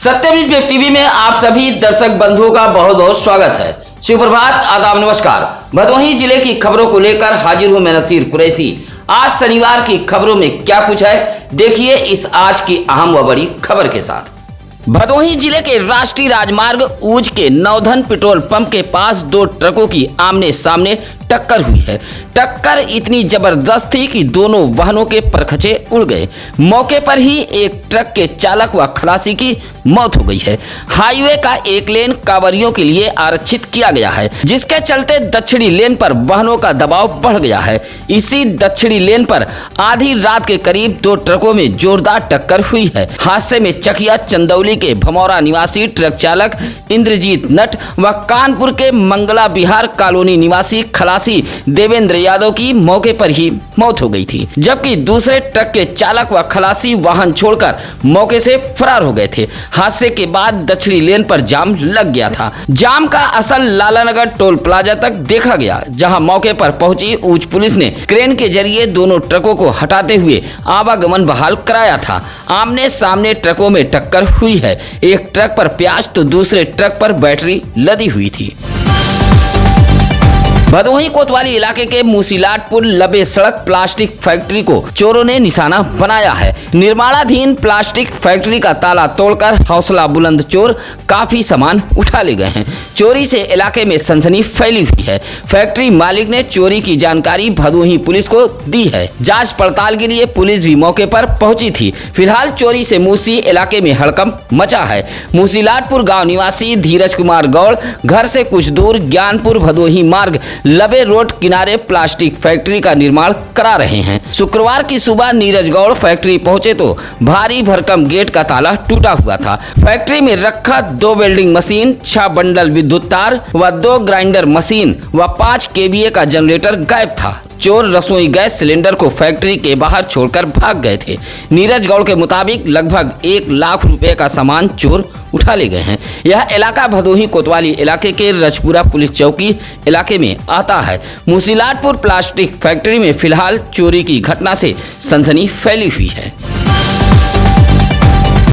सत्यम news web TV में आप सभी दर्शक बंधुओं का बहुत बहुत स्वागत है। सुप्रभात, आदाब, नमस्कार। भदोही जिले की खबरों को लेकर हाजिर हूं मैं नसीर कुरैशी। आज शनिवार की खबरों में क्या कुछ है, देखिए इस आज की अहम व बड़ी खबर के साथ। भदोही जिले के राष्ट्रीय राजमार्ग ऊज के नौधन पेट्रोल पंप के पास दो ट्रकों की आमने सामने टक्कर हुई है। टक्कर इतनी जबरदस्त थी कि दोनों वाहनों के परखचे उड़ गए। मौके पर ही एक ट्रक के चालक व खलासी की मौत हो गई है। हाईवे का एक लेन कांवरियों के लिए आरक्षित किया गया है, जिसके चलते दक्षिणी लेन पर वाहनों का दबाव बढ़ गया है। इसी दक्षिणी लेन पर आधी रात के करीब दो ट्रकों में जोरदार टक्कर हुई है। हादसे में चकिया चंदौली के भमौरा निवासी ट्रक चालक इंद्रजीत नट व कानपुर के मंगला विहार कॉलोनी निवासी खलासी देवेंद्र यादव की मौके पर ही मौत हो गई थी, जबकि दूसरे ट्रक के चालक व खलासी वाहन छोड़कर मौके से फरार हो गए थे। हादसे के बाद दक्षिणी लेन पर जाम लग गया था। जाम का असल लालानगर टोल प्लाजा तक देखा गया, जहां मौके पर पहुंची ऊंच पुलिस ने क्रेन के जरिए दोनों ट्रकों को हटाते हुए आवागमन बहाल कराया था। आमने सामने ट्रकों में टक्कर हुई है। एक ट्रक पर प्याज तो दूसरे ट्रक पर बैटरी लदी हुई थी। भदोही कोतवाली इलाके के मूसीलाटपुर लबे सड़क प्लास्टिक फैक्ट्री को चोरों ने निशाना बनाया है। निर्माणाधीन प्लास्टिक फैक्ट्री का ताला तोड़कर हौसला बुलंद चोर काफी सामान उठा ले गए हैं। चोरी से इलाके में सनसनी फैली हुई है। फैक्ट्री मालिक ने चोरी की जानकारी भदोही पुलिस को दी है। जांच पड़ताल के लिए पुलिस भी मौके पर पहुंची थी। फिलहाल चोरी से मूसी इलाके में हड़कंप मचा है। मूसीलाटपुर गाँव निवासी धीरज कुमार गौड़ घर से कुछ दूर ज्ञानपुर भदोही मार्ग लबे रोड किनारे प्लास्टिक फैक्ट्री का निर्माण करा रहे हैं। शुक्रवार की सुबह नीरज गौड़ फैक्ट्री पहुंचे तो भारी भरकम गेट का ताला टूटा हुआ था। फैक्ट्री में रखा 2 वेल्डिंग मशीन, 6 बंडल विद्युत तार व 2 ग्राइंडर मशीन व 5 केवीए का जनरेटर गायब था। चोर रसोई गैस सिलेंडर को फैक्ट्री के बाहर छोड़कर भाग गए थे। नीरज गौड़ के मुताबिक लगभग 1 लाख रुपए का सामान चोर उठा ले गए हैं। यह इलाका भदोही कोतवाली इलाके के रजपुरा पुलिस चौकी इलाके में आता है। मूसीलाटपुर प्लास्टिक फैक्ट्री में फिलहाल चोरी की घटना से सनसनी फैली हुई है।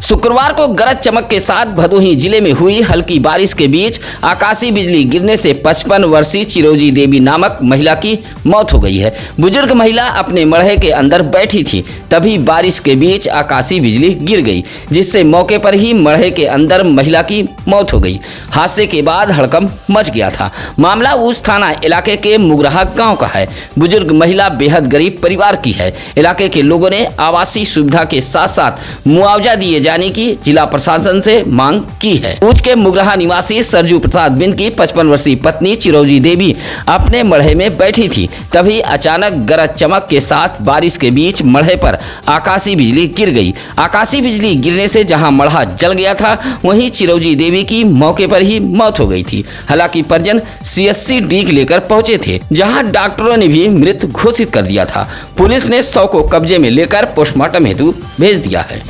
शुक्रवार को गरज चमक के साथ भदोही जिले में हुई हल्की बारिश के बीच आकाशीय बिजली गिरने से 55 वर्षीय चिरौजी देवी नामक महिला की मौत हो गई है। बुजुर्ग महिला अपने मड़हे के अंदर बैठी थी, तभी बारिश के बीच आकाशीय बिजली गिर गई, जिससे मौके पर ही मड़हे के अंदर महिला की मौत हो गई। हादसे के बाद हड़कंप मच गया था। मामला ऊज थाना इलाके के मुगराहा गाँव का है। बुजुर्ग महिला बेहद गरीब परिवार की है। इलाके के लोगों ने आवासीय सुविधा के साथ साथ मुआवजा दिए जाने की जिला प्रशासन से मांग की है। ऊंच के मुगराहा निवासी सरजू प्रसाद बिंद की 55 वर्षीय पत्नी चिरौजी देवी अपने मड़हे में बैठी थी, तभी अचानक गरज चमक के साथ बारिश के बीच मड़हे पर आकाशीय बिजली गिर गई। आकाशीय बिजली गिरने से जहां मड़हा जल गया था, वहीं चिरौजी देवी की मौके पर ही मौत हो गई थी। हालांकि परिजन CSC डीग लेकर पहुंचे थे, जहां डॉक्टरों ने भी मृत घोषित कर दिया था। पुलिस ने शव को कब्जे में लेकर पोस्टमार्टम हेतु भेज दिया है।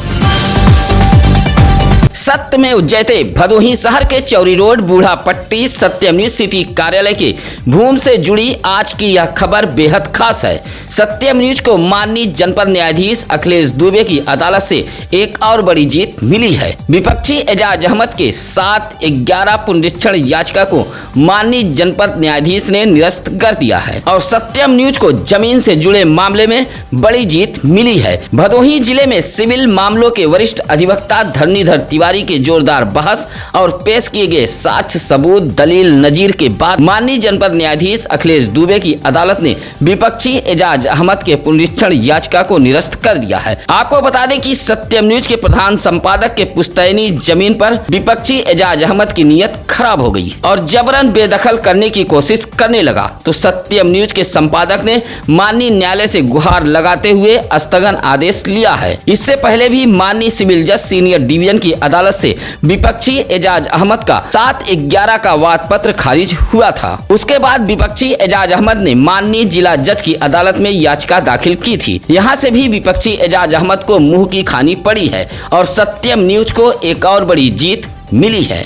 सत्यमेव जयते भदोही शहर के चौरी रोड बूढ़ा पट्टी सत्यम न्यूज सिटी कार्यालय के भूमि से जुड़ी आज की यह खबर बेहद खास है। सत्यम न्यूज को माननीय जनपद न्यायाधीश अखिलेश दुबे की अदालत से एक और बड़ी जीत मिली है। विपक्षी एजाज अहमद के 7/11 पुनरीक्षण याचिका को माननीय जनपद न्यायाधीश ने निरस्त कर दिया है और सत्यम न्यूज को जमीन से जुड़े मामले में बड़ी जीत मिली है। भदोही जिले में सिविल मामलों के वरिष्ठ अधिवक्ता धरणीधर तिवारी के जोरदार बहस और पेश किए गए साक्ष्य सबूत दलील नजीर के बाद माननीय जनपद न्यायाधीश अखिलेश दुबे की अदालत ने विपक्षी एजाज अहमद के पुनरीक्षण याचिका को निरस्त कर दिया है। आपको बता दें कि सत्यम न्यूज के प्रधान संपादक के पुश्तैनी जमीन पर विपक्षी एजाज अहमद की नीयत खराब हो गई और जबरन बेदखल करने की कोशिश करने लगा, तो सत्यम न्यूज के संपादक ने माननीय न्यायालय से गुहार लगाते हुए स्थगन आदेश लिया है। इससे पहले भी माननीय सिविल जज सीनियर डिवीजन की अदालत से विपक्षी एजाज अहमद का 7/11 का वाद पत्र खारिज हुआ था। उसके बाद विपक्षी एजाज अहमद ने माननीय जिला जज की अदालत में याचिका दाखिल की थी। यहां से भी विपक्षी एजाज अहमद को मुंह की खानी पड़ी है और सत्यम न्यूज को एक और बड़ी जीत मिली है।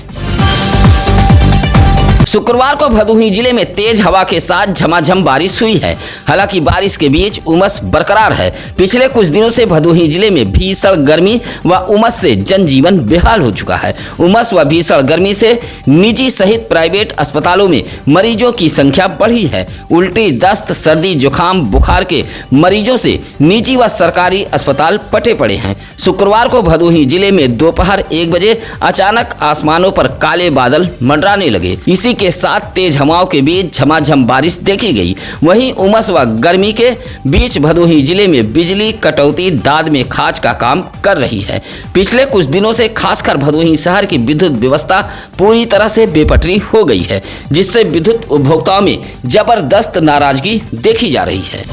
शुक्रवार को भदोही जिले में तेज हवा के साथ झमाझम बारिश हुई है। हालांकि बारिश के बीच उमस बरकरार है। पिछले कुछ दिनों से भदोही जिले में भीषण गर्मी व उमस से जनजीवन बेहाल हो चुका है। उमस व भीषण गर्मी से निजी सहित प्राइवेट अस्पतालों में मरीजों की संख्या बढ़ी है। उल्टी, दस्त, सर्दी, जुकाम, बुखार के मरीजों से निजी व सरकारी अस्पताल पटे पड़े हैं। शुक्रवार को भदोही जिले में दोपहर 1 बजे अचानक आसमानों पर काले बादल मंडराने लगे। इसी के साथ तेज हवाओं के बीच झमाझम बारिश देखी गई। वहीं उमस व गर्मी के बीच भदोही जिले में बिजली कटौती दाद में खाच का काम कर रही है। पिछले कुछ दिनों से खासकर भदोही शहर की विद्युत व्यवस्था पूरी तरह से बेपटरी हो गई है, जिससे विद्युत उपभोक्ताओं में जबरदस्त नाराजगी देखी जा रही है।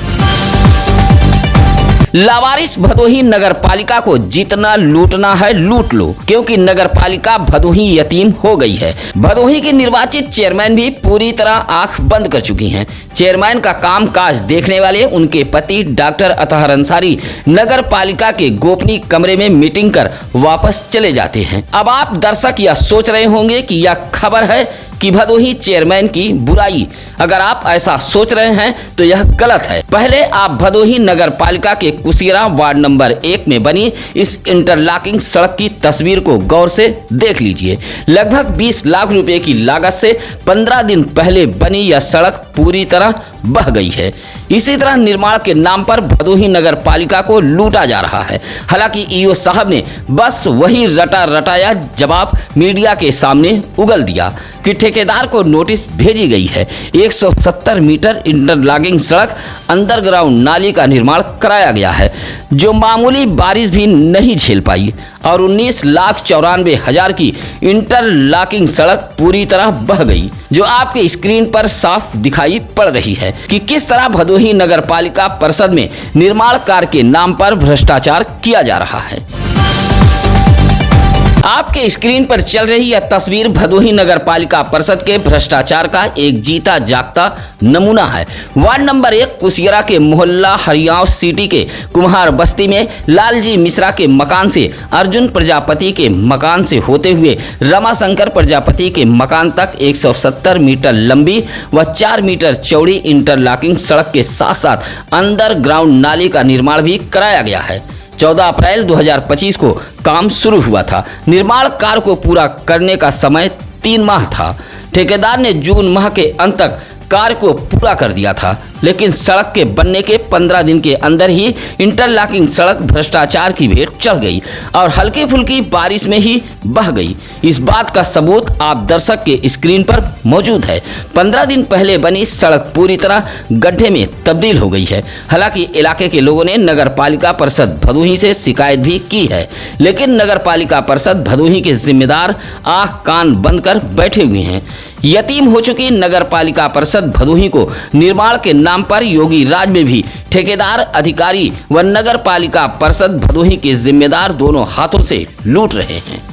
लावारिस भदोही नगर पालिका को जितना लूटना है लूट लो, क्योंकि नगर पालिका भदोही यतीम हो गई है। भदोही के निर्वाचित चेयरमैन भी पूरी तरह आंख बंद कर चुकी हैं। चेयरमैन का काम काज देखने वाले उनके पति डॉक्टर अतहर अंसारी नगर पालिका के गोपनीय कमरे में मीटिंग कर वापस चले जाते हैं। अब आप दर्शक यह सोच रहे होंगे कि यह खबर है कि भदोही चेयरमैन की बुराई। अगर आप ऐसा सोच रहे हैं तो यह गलत है। पहले आप भदोही नगर पालिका के कुसीरा वार्ड नंबर 1 में बनी इस इंटरलॉकिंग सड़क की तस्वीर को गौर से देख लीजिए। लगभग 20 लाख रुपए की लागत से 15 दिन पहले बनी यह सड़क पूरी तरह बह गई है। इसी तरह निर्माण के नाम पर भदोही नगर पालिका को लूटा जा रहा है। हालांकि ईओ साहब ने बस वही रटा रटाया जवाब मीडिया के सामने उगल दिया कि ठेकेदार को नोटिस भेजी गई है। 170 मीटर इंटरलॉकिंग सड़क अंडरग्राउंड नाली का निर्माण कराया गया है, जो मामूली बारिश भी नहीं झेल पाई और 19,94,000 की इंटरलॉकिंग सड़क पूरी तरह बह गई, जो आपके स्क्रीन पर साफ दिखाई पड़ रही है कि किस तरह भदोही नगर पालिका परिषद में निर्माण कार्य के नाम पर भ्रष्टाचार किया जा रहा है। आपके स्क्रीन पर चल रही यह तस्वीर भदोही नगर पालिका परिषद के भ्रष्टाचार का एक जीता जागता नमूना है। वार्ड नंबर 1 कुसियरा के मोहल्ला हरियाव सिटी के कुम्हार बस्ती में लालजी मिश्रा के मकान से अर्जुन प्रजापति के मकान से होते हुए रमाशंकर प्रजापति के मकान तक 170 मीटर लंबी व 4 मीटर चौड़ी इंटरलॉकिंग सड़क के साथ साथ अंडरग्राउंड नाली का निर्माण भी कराया गया है। 14 अप्रैल 2025 को काम शुरू हुआ था। निर्माण कार्य को पूरा करने का समय 3 माह था। ठेकेदार ने जून माह के अंत तक कार्य को पूरा कर दिया था, लेकिन सड़क के बनने के 15 दिन के अंदर ही इंटरलॉकिंग सड़क भ्रष्टाचार की भेंट चढ़ गई और हल्की फुल्की बारिश में ही बह गई। इस बात का सबूत आप दर्शक के स्क्रीन पर मौजूद है। 15 दिन पहले बनी सड़क पूरी तरह गड्ढे में तब्दील हो गई है। हालांकि इलाके के लोगों ने नगर पालिका परिषद भदोही से शिकायत भी की है, लेकिन नगर पालिका परिषद भदोही के जिम्मेदार आंख कान बंद कर बैठे हुए हैं। यतीम हो चुकी नगर पालिका परिषद भदोही को निर्माण के नाम पर योगी राज में भी ठेकेदार, अधिकारी व नगर पालिका परिषद भदोही के जिम्मेदार दोनों हाथों से लूट रहे हैं।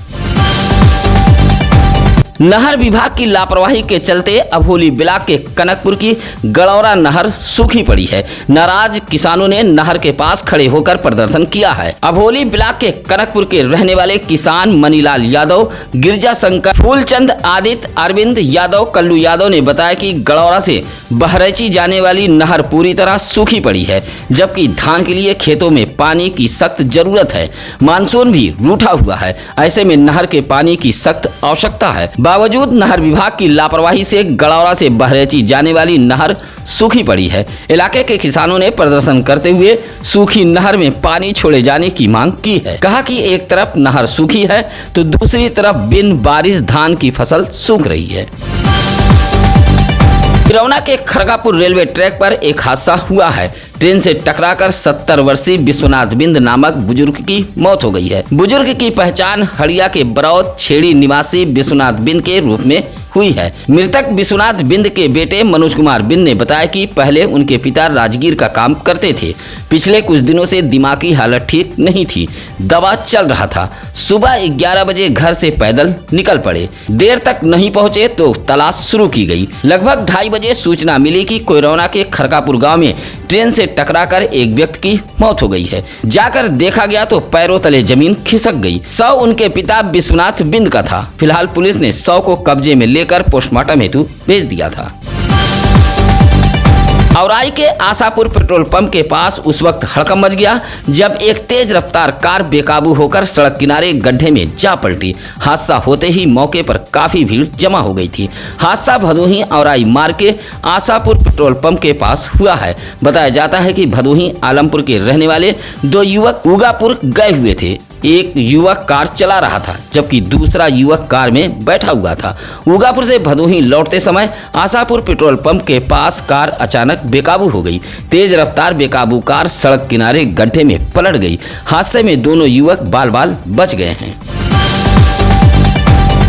नहर विभाग की लापरवाही के चलते अभोली ब्लॉक के कनकपुर की गड़ौरा नहर सूखी पड़ी है। नाराज किसानों ने नहर के पास खड़े होकर प्रदर्शन किया है। अभोली ब्लॉक के कनकपुर के रहने वाले किसान मनीलाल यादव, गिरजा शंकर, फूलचंद, आदित्य, अरविंद यादव, कल्लू यादव ने बताया कि गड़ौरा से बहरैची जाने वाली नहर पूरी तरह सूखी पड़ी है, जबकि धान के लिए खेतों में पानी की सख्त जरूरत है। मानसून भी रूठा हुआ है, ऐसे में नहर के पानी की सख्त आवश्यकता है। बावजूद नहर विभाग की लापरवाही से गड़ौरा से बहरैची जाने वाली नहर सूखी पड़ी है। इलाके के किसानों ने प्रदर्शन करते हुए सूखी नहर में पानी छोड़े जाने की मांग की है। कहा कि एक तरफ नहर सूखी है तो दूसरी तरफ बिन बारिश धान की फसल सूख रही है। किरौना के खरगापुर रेलवे ट्रैक पर एक हादसा हुआ है। ट्रेन से टकराकर 70 वर्षीय विश्वनाथ बिंद नामक बुजुर्ग की मौत हो गई है। बुजुर्ग की पहचान हड़िया के बरौद छेड़ी निवासी विश्वनाथ बिंद के रूप में हुई है। मृतक विश्वनाथ बिंद के बेटे मनोज कुमार बिंद ने बताया कि पहले उनके पिता राजगीर का काम करते थे। पिछले कुछ दिनों से दिमागी हालत ठीक नहीं थी, दवा चल रहा था। सुबह 11 बजे घर से पैदल निकल पड़े। देर तक नहीं पहुंचे तो तलाश शुरू की गई। लगभग 2:30 बजे सूचना मिली कि कोयरौना के खरकापुर गांव में ट्रेन से टकराकर एक व्यक्ति की मौत हो गई है। जाकर देखा गया तो पैरों तले जमीन खिसक गई। शव उनके पिता विश्वनाथ बिंद का था। फिलहाल पुलिस ने शव को कब्जे में लेकर लेकर पोस्टमार्टम हेतु भेज दिया था। औराई के आशापुर पेट्रोल पंप के पास उस वक्त हड़कंप मच गया जब एक तेज रफ्तार कार बेकाबू होकर सड़क किनारे गड्ढे में जा पलटी। हादसा होते ही मौके पर काफी भीड़ जमा हो गई थी। हादसा भदोही औराई मार्ग के आशापुर पेट्रोल पंप के पास हुआ है। बताया जाता है कि भदोही आलमपुर के रहने वाले दो युवक उगापुर गए हुए थे। एक युवक कार चला रहा था जबकि दूसरा युवक कार में बैठा हुआ था। उगापुर से भदोही लौटते समय आशापुर पेट्रोल पंप के पास कार अचानक बेकाबू हो गई। तेज रफ्तार बेकाबू कार सड़क किनारे गड्ढे में पलट गई। हादसे में दोनों युवक बाल बाल बच गए हैं।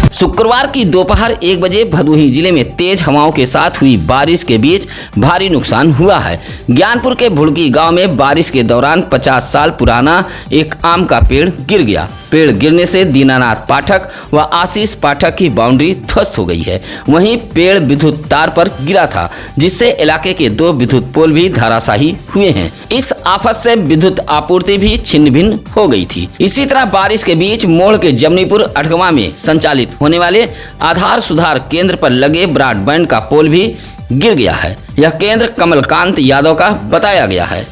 शुक्रवार की दोपहर 1 बजे भदोही जिले में तेज हवाओं के साथ हुई बारिश के बीच भारी नुकसान हुआ है। ज्ञानपुर के भुड़की गांव में बारिश के दौरान 50 साल पुराना एक आम का पेड़ गिर गया। पेड़ गिरने से दीनानाथ पाठक व आशीष पाठक की बाउंड्री ध्वस्त हो गई है। वहीं पेड़ विद्युत तार पर गिरा था जिससे इलाके के 2 विद्युत पोल भी धराशायी हुए हैं। इस आफत से विद्युत आपूर्ति भी छिन्न भिन्न हो गई थी। इसी तरह बारिश के बीच मोड़ के जमनीपुर अठगवा में संचालित होने वाले आधार सुधार केंद्र पर लगे ब्रॉडबैंड का पोल भी गिर गया है। यह केंद्र कमलकांत यादव का बताया गया है।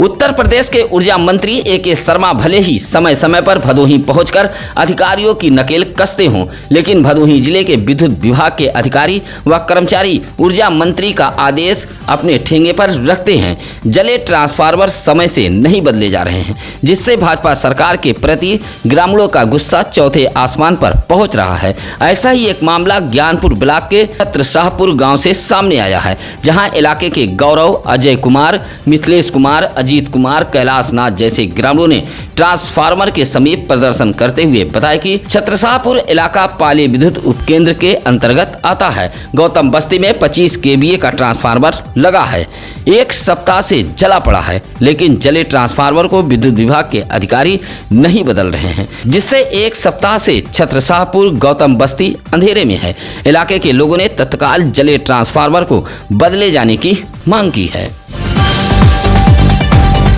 उत्तर प्रदेश के ऊर्जा मंत्री ए.के. शर्मा भले ही समय समय पर भदोही पहुंचकर अधिकारियों की नकेल कसते हों, लेकिन भदोही जिले के विद्युत विभाग के अधिकारी व कर्मचारी ऊर्जा मंत्री का आदेश अपने ठेंगे पर रखते हैं। जले ट्रांसफार्मर समय से नहीं बदले जा रहे हैं, जिससे भाजपा सरकार के प्रति ग्रामीणों का गुस्सा चौथे आसमान पर पहुंच रहा है। ऐसा ही एक मामला ज्ञानपुर ब्लॉक के छत्रशाहपुर गाँव से सामने आया है, जहाँ इलाके के गौरव, अजय कुमार, मिथिलेश कुमार, अजीत कुमार, कैलाश नाथ जैसे ग्रामीणों ने ट्रांसफार्मर के समीप प्रदर्शन करते हुए बताया कि छत्रशाहपुर इलाका पाली विद्युत उपकेंद्र के अंतर्गत आता है। गौतम बस्ती में 25 kVA का ट्रांसफार्मर लगा है, 1 सप्ताह से जला पड़ा है, लेकिन जले ट्रांसफार्मर को विद्युत विभाग के अधिकारी नहीं बदल रहे हैं, जिससे 1 सप्ताह से छत्रशाहपुर गौतम बस्ती अंधेरे में है। इलाके के लोगों ने तत्काल जले ट्रांसफार्मर को बदले जाने की मांग की है।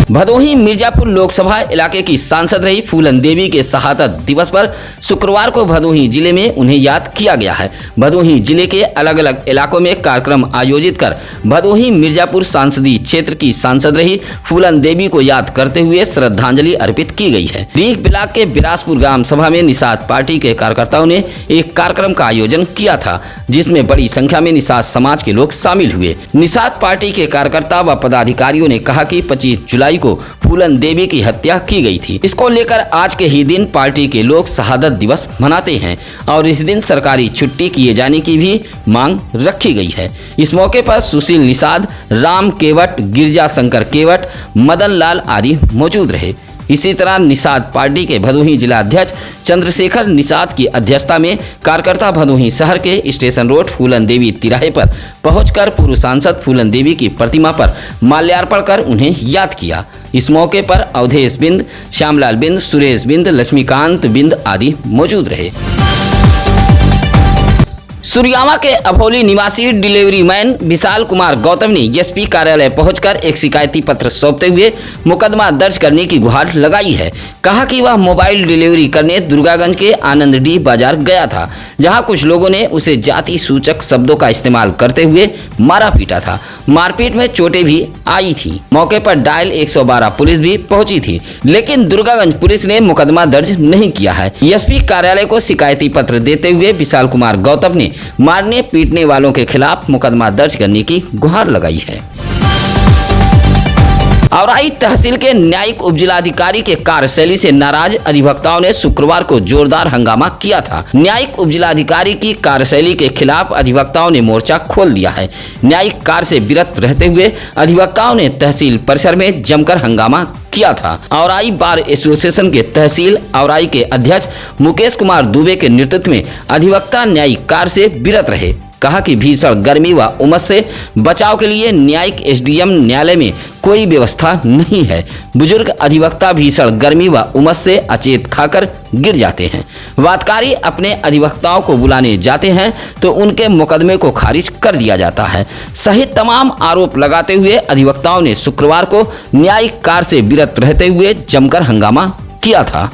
भदोही मिर्जापुर लोकसभा इलाके की सांसद रही फूलन देवी के शहादत दिवस पर शुक्रवार को भदोही जिले में उन्हें याद किया गया है। भदोही जिले के अलग अलग इलाकों में कार्यक्रम आयोजित कर भदोही मिर्जापुर सांसदीय क्षेत्र की सांसद रही फूलन देवी को याद करते हुए श्रद्धांजलि अर्पित की गई है। रीग ब्लॉक के बिरासपुर ग्राम सभा में निषाद पार्टी के कार्यकर्ताओं ने एक कार्यक्रम का आयोजन किया था, जिसमें बड़ी संख्या में निषाद समाज के लोग शामिल हुए। निषाद पार्टी के कार्यकर्ता व पदाधिकारियों ने कहा कि 25 जुलाई को फूलन देवी की हत्या की गई थी। इसको लेकर आज के ही दिन पार्टी के लोग शहादत दिवस मनाते हैं और इस दिन सरकारी छुट्टी किए जाने की भी मांग रखी गई है। इस मौके पर सुशील निषाद, राम केवट, गिरजा शंकर केवट, मदन लाल आदि मौजूद रहे। इसी तरह निषाद पार्टी के भदोही जिला अध्यक्ष चंद्रशेखर निषाद की अध्यक्षता में कार्यकर्ता भदोही शहर के स्टेशन रोड फूलन देवी तिराहे पर पहुंचकर पूर्व सांसद फूलन देवी की प्रतिमा पर माल्यार्पण कर उन्हें याद किया। इस मौके पर अवधेश बिंद, श्यामलाल बिंद, सुरेश बिंद, लक्ष्मीकांत बिंद आदि मौजूद रहे। सुरगामा के अभोली निवासी डिलीवरी मैन विशाल कुमार गौतम ने एसपी कार्यालय पहुंचकर एक शिकायती पत्र सौंपते हुए मुकदमा दर्ज करने की गुहार लगाई है। कहा कि वह मोबाइल डिलीवरी करने दुर्गागंज के आनंद डी बाजार गया था, जहां कुछ लोगों ने उसे जाति सूचक शब्दों का इस्तेमाल करते हुए मारा पीटा था। मारपीट में चोटें भी आई थी। मौके पर डायल 112 पुलिस भी पहुंची थी, लेकिन दुर्गागंज पुलिस ने मुकदमा दर्ज नहीं किया है। एसपी कार्यालय को शिकायती पत्र देते हुए विशाल कुमार गौतम ने मारने पीटने वालों के खिलाफ मुकदमा दर्ज करने की गुहार लगाई है। औराई तहसील के न्यायिक उपजिलाधिकारी के कार्यशैली से नाराज अधिवक्ताओं ने शुक्रवार को जोरदार हंगामा किया था। न्यायिक उपजिलाधिकारी की कार्यशैली के खिलाफ अधिवक्ताओं ने मोर्चा खोल दिया है। न्यायिक कार्य से विरत रहते हुए अधिवक्ताओं ने तहसील परिसर में जमकर हंगामा किया था। औराई बार एसोसिएशन के तहसील औराई के अध्यक्ष मुकेश कुमार दुबे के नेतृत्व में अधिवक्ता न्यायिक कार्य से विरत रहे। कहा कि भीषण गर्मी व उमस से बचाव के लिए न्यायिक एसडीएम न्यायालय में कोई व्यवस्था नहीं है। बुजुर्ग अधिवक्ता भीषण गर्मी व उमस से अचेत खाकर गिर जाते हैं। वादकारी अपने अधिवक्ताओं को बुलाने जाते हैं तो उनके मुकदमे को खारिज कर दिया जाता है, सहित तमाम आरोप लगाते हुए अधिवक्ताओं ने शुक्रवार को न्यायिक कार्य से विरत रहते हुए जमकर हंगामा किया था।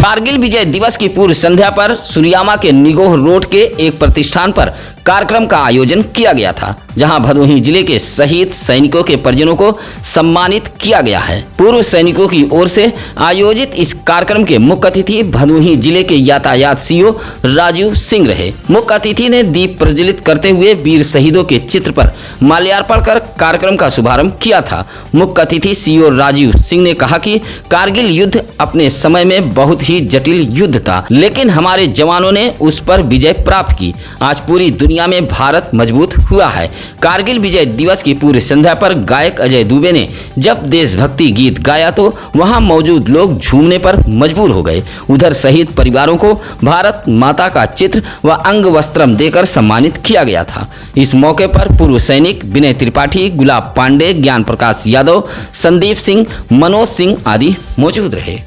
कारगिल विजय दिवस की पूर्व संध्या पर सुरियामा के निगोह रोड के एक प्रतिष्ठान पर कार्यक्रम का आयोजन किया गया था, जहां भदोही जिले के शहीद सैनिकों के परिजनों को सम्मानित किया गया है। पूर्व सैनिकों की ओर से आयोजित इस कार्यक्रम के मुख्य अतिथि भदोही जिले के यातायात सीओ राजीव सिंह रहे। मुख्य अतिथि ने दीप प्रज्वलित करते हुए वीर शहीदों के चित्र पर माल्यार्पण कर कार्यक्रम का शुभारंभ किया था। मुख्य अतिथि सीओ राजीव सिंह ने कहा कि कारगिल युद्ध अपने समय में बहुत ही जटिल युद्ध था, लेकिन हमारे जवानों ने उस पर विजय प्राप्त की। आज पूरी दुनिया में भारत मजबूत हुआ है। कारगिल विजय दिवस की पूर्व संध्या पर गायक अजय दुबे ने जब देशभक्ति गीत गाया तो वहां मौजूद लोग झूमने पर मजबूर हो गए। उधर शहीद परिवारों को भारत माता का चित्र व अंग वस्त्रम देकर सम्मानित किया गया था। इस मौके पर पूर्व सैनिक विनय त्रिपाठी, गुलाब पांडे, ज्ञान प्रकाश यादव, संदीप सिंह, मनोज सिंह आदि मौजूद रहे।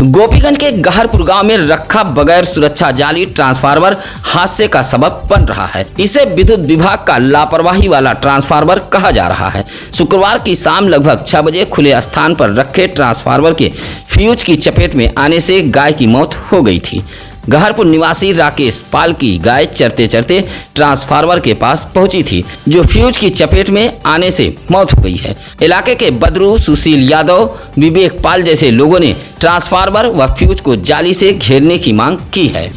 गोपीगंज के गहरपुर गांव में रखा बगैर सुरक्षा जाली ट्रांसफार्मर हादसे का सबब बन रहा है। इसे विद्युत विभाग का लापरवाही वाला ट्रांसफार्मर कहा जा रहा है। शुक्रवार की शाम लगभग 6 बजे खुले स्थान पर रखे ट्रांसफार्मर के फ्यूज की चपेट में आने से गाय की मौत हो गई थी। गहरपुर निवासी राकेश पाल की गाय चरते चरते ट्रांसफार्मर के पास पहुंची थी, जो फ्यूज की चपेट में आने से मौत हो गई है। इलाके के बदरू, सुशील यादव, विवेक पाल जैसे लोगों ने ट्रांसफार्मर व फ्यूज को जाली से घेरने की मांग की है।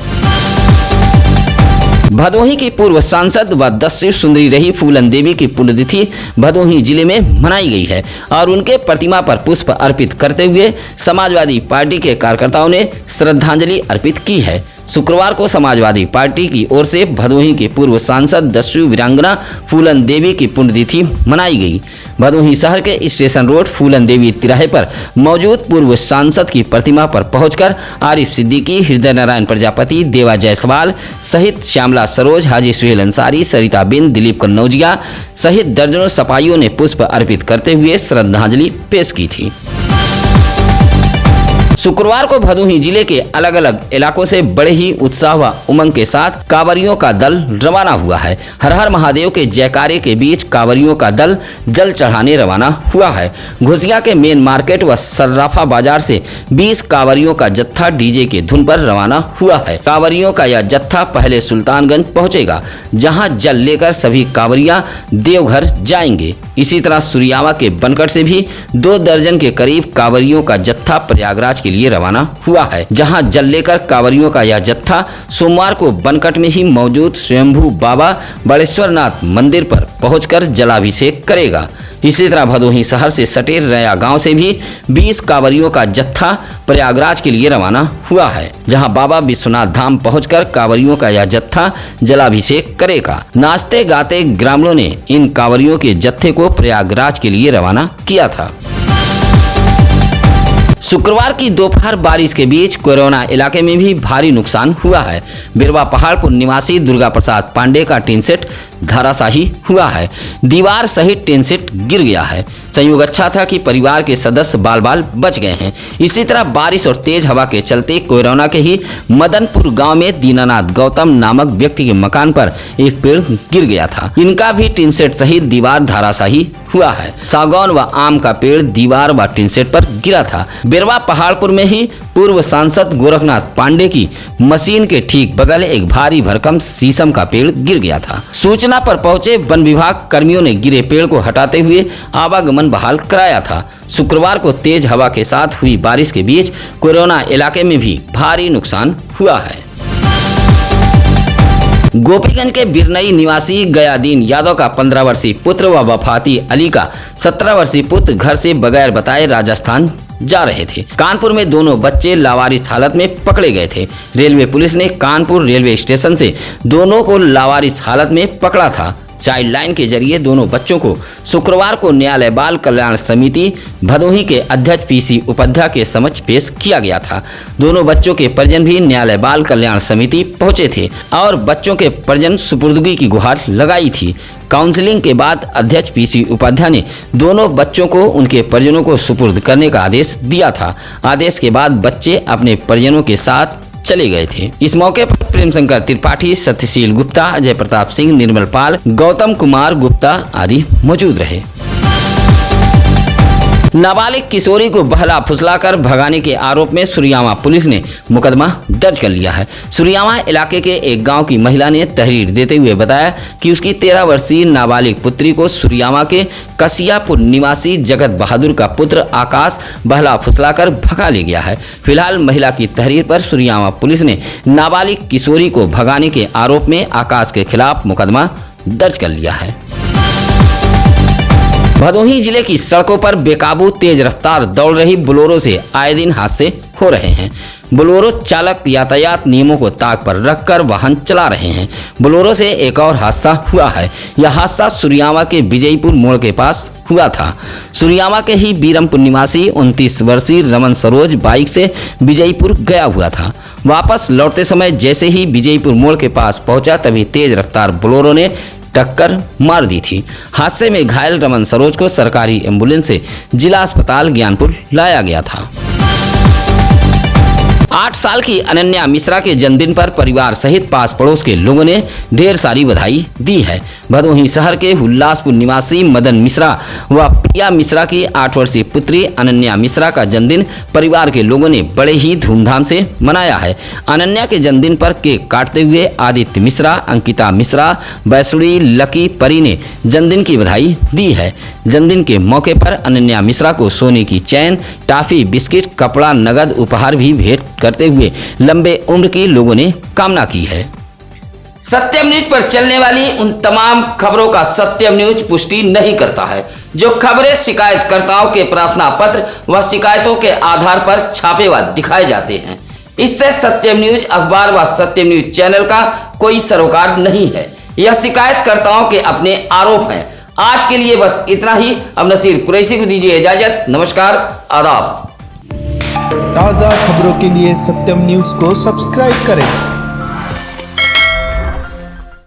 भदोही की पूर्व सांसद व 10वीं सुंदरी रही फूलन देवी की पुण्यतिथि भदोही जिले में मनाई गई है और उनके प्रतिमा पर पुष्प अर्पित करते हुए समाजवादी पार्टी के कार्यकर्ताओं ने श्रद्धांजलि अर्पित की है। शुक्रवार को समाजवादी पार्टी की ओर से भदोही के पूर्व सांसद 10वीं वीरांगना फूलन देवी की पुण्यतिथि मनाई गई। भदोही शहर के स्टेशन रोड फूलन देवी तिराहे पर मौजूद पूर्व सांसद की प्रतिमा पर पहुंचकर आरिफ सिद्दीकी, हृदय नारायण प्रजापति, देवा जायसवाल सहित श्यामला सरोज, हाजी सुहेल अंसारी, सरिता बिन, दिलीप कन्नौजिया सहित दर्जनों सपाइयों ने पुष्प अर्पित करते हुए श्रद्धांजलि पेश की थी। शुक्रवार को भदोही जिले के अलग अलग इलाकों से बड़े ही उत्साह व उमंग के साथ कांवरियों का दल रवाना हुआ है। हर हर महादेव के जयकारे के बीच कांवरियों का दल जल चढ़ाने रवाना हुआ है। घुसिया के मेन मार्केट व सर्राफा बाजार से 20 कांवरियों का जत्था डीजे के धुन पर रवाना हुआ है। कांवरियों का यह जत्था पहले सुल्तानगंज पहुंचेगा, जहां जल लेकर सभी कांवरियां देवघर जाएंगे। इसी तरह सुरियामा के बनकट से भी 2 दर्जन के करीब कांवरियों का जत्था प्रयागराज के लिए रवाना हुआ है, जहां जल लेकर कांवरियों का यह जत्था सोमवार को बनकट में ही मौजूद स्वयंभू बाबा बड़ेश्वरनाथ मंदिर पर पहुंचकर जलाभिषेक करेगा। इसी तरह भदोही शहर से सटे रया गांव से भी 20 कांवरियों का जत्था प्रयागराज के लिए रवाना हुआ है, जहां बाबा विश्वनाथ धाम पहुंचकर कांवरियों का यह जत्था जलाभिषेक करेगा। नाचते गाते ग्रामीणों ने इन कांवरियों के जत्थे को प्रयागराज के लिए रवाना किया था। शुक्रवार की दोपहर बारिश के बीच कोरोना इलाके में भी भारी नुकसान हुआ है। बिरवा पहाड़पुर निवासी दुर्गा प्रसाद पांडे का टीन सेट धराशाही हुआ है। दीवार सहित टीन सेट गिर गया है। संयोग अच्छा था कि परिवार के सदस्य बाल बाल बच गए हैं। इसी तरह बारिश और तेज हवा के चलते कोरोना के ही मदनपुर गांव में दीनानाथ गौतम नामक व्यक्ति के मकान पर एक पेड़ गिर गया था। इनका भी टीन सेट सहित दीवार धराशाही हुआ है। सागौन व आम का पेड़ दीवार व टीन सेट पर गिरा था। बिरवा पहाड़पुर में ही पूर्व सांसद गोरखनाथ पांडे की मशीन के ठीक बगल एक भारी भरकम शीशम का पेड़ गिर गया था। सूचना पर पहुंचे वन विभाग कर्मियों ने गिरे पेड़ को हटाते हुए आवागमन बहाल कराया था। शुक्रवार को तेज हवा के साथ हुई बारिश के बीच कोरोना इलाके में भी भारी नुकसान हुआ है। गोपीगंज के बिरनई निवासी गयादीन यादव का 15 वर्षीय पुत्र व वफाती अली का 17 वर्षीय पुत्र घर से बगैर बताए राजस्थान जा रहे थे। कानपुर में दोनों बच्चे लावारिस हालत में पकड़े गए थे। रेलवे पुलिस ने कानपुर रेलवे स्टेशन से दोनों को लावारिस हालत में पकड़ा था। चाइल्ड लाइन के जरिए दोनों बच्चों को शुक्रवार को न्यायालय बाल कल्याण समिति भदोही के अध्यक्ष पीसी उपाध्याय के समक्ष पेश किया गया था। दोनों बच्चों के परिजन भी न्यायालय बाल कल्याण समिति पहुंचे थे और बच्चों के परिजन सुपुर्दगी की गुहार लगाई थी। काउंसलिंग के बाद अध्यक्ष पीसी उपाध्याय ने दोनों बच्चों को उनके परिजनों को सुपुर्द करने का आदेश दिया था। आदेश के बाद बच्चे अपने परिजनों के साथ चले गए थे। इस मौके पर प्रेम शंकर त्रिपाठी, सत्यशील गुप्ता, अजय प्रताप सिंह, निर्मल पाल, गौतम कुमार गुप्ता आदि मौजूद रहे। नाबालिग किशोरी को बहला फुसलाकर भगाने के आरोप में सुरियामा पुलिस ने मुकदमा दर्ज कर लिया है। सुरियामा इलाके के एक गांव की महिला ने तहरीर देते हुए बताया कि उसकी 13 वर्षीय नाबालिग पुत्री को सुरियामा के कसियापुर निवासी जगत बहादुर का पुत्र आकाश बहला फुसलाकर भगा ले गया है। फिलहाल महिला की तहरीर पर सुरियामा पुलिस ने नाबालिग किशोरी को भगाने के आरोप में आकाश के खिलाफ मुकदमा दर्ज कर लिया है। भदोही जिले की सड़कों पर बेकाबू तेज रफ्तार दौड़ रही बोलेरो से आए दिन हादसे हो रहे हैं। बोलेरो चालक यातायात नियमों को ताक पर रखकर वाहन चला रहे हैं। बोलेरो से एक और हादसा हुआ है। यह हादसा सुरियामा के विजयपुर मोड़ के पास हुआ था। सुरियामा के ही बीरमपुर निवासी 29 वर्षीय रमन सरोज बाइक से विजयपुर गया हुआ था। वापस लौटते समय जैसे ही विजयपुर मोड़ के पास पहुंचा तभी तेज रफ्तार बोलेरो ने टक्कर मार दी थी। हादसे में घायल रमन सरोज को सरकारी एम्बुलेंस से जिला अस्पताल ज्ञानपुर लाया गया था। 8 साल की अनन्या मिश्रा के जन्मदिन पर परिवार सहित पास पड़ोस के लोगों ने ढेर सारी बधाई दी है। भदोही शहर के हुल्लासपुर निवासी मदन मिश्रा व प्रिया मिश्रा की 8 वर्षीय पुत्री अनन्या मिश्रा का जन्मदिन परिवार के लोगों ने बड़े ही धूमधाम से मनाया है। अनन्या के जन्मदिन पर केक काटते हुए आदित्य मिश्रा, अंकिता मिश्रा, वैष्णवी, लकी, परी ने जन्मदिन की बधाई दी है। जन्मदिन के मौके पर अनन्या मिश्रा को सोने की चैन, टॉफी, बिस्किट, कपड़ा, नगद उपहार भी भेंट करते हुए लंबे उम्र की लोगों ने कामना की है। सत्यम न्यूज पर चलने वाली उन तमाम खबरों का सत्यम न्यूज पुष्टि नहीं करता है। जो खबरें शिकायतकर्ताओं के प्रार्थना पत्र व शिकायतों के आधार पर छापे व दिखाए जाते हैं, इससे सत्यम न्यूज अखबार व सत्यम न्यूज चैनल का कोई सरोकार नहीं है। यह शिकायतकर्ताओं के अपने आरोप हैं। आज के लिए बस इतना ही। अब नसीर कुरैशी को दीजिए इजाजत। नमस्कार, आदाब। ताज़ा खबरों के लिए सत्यम न्यूज़ को सब्सक्राइब करें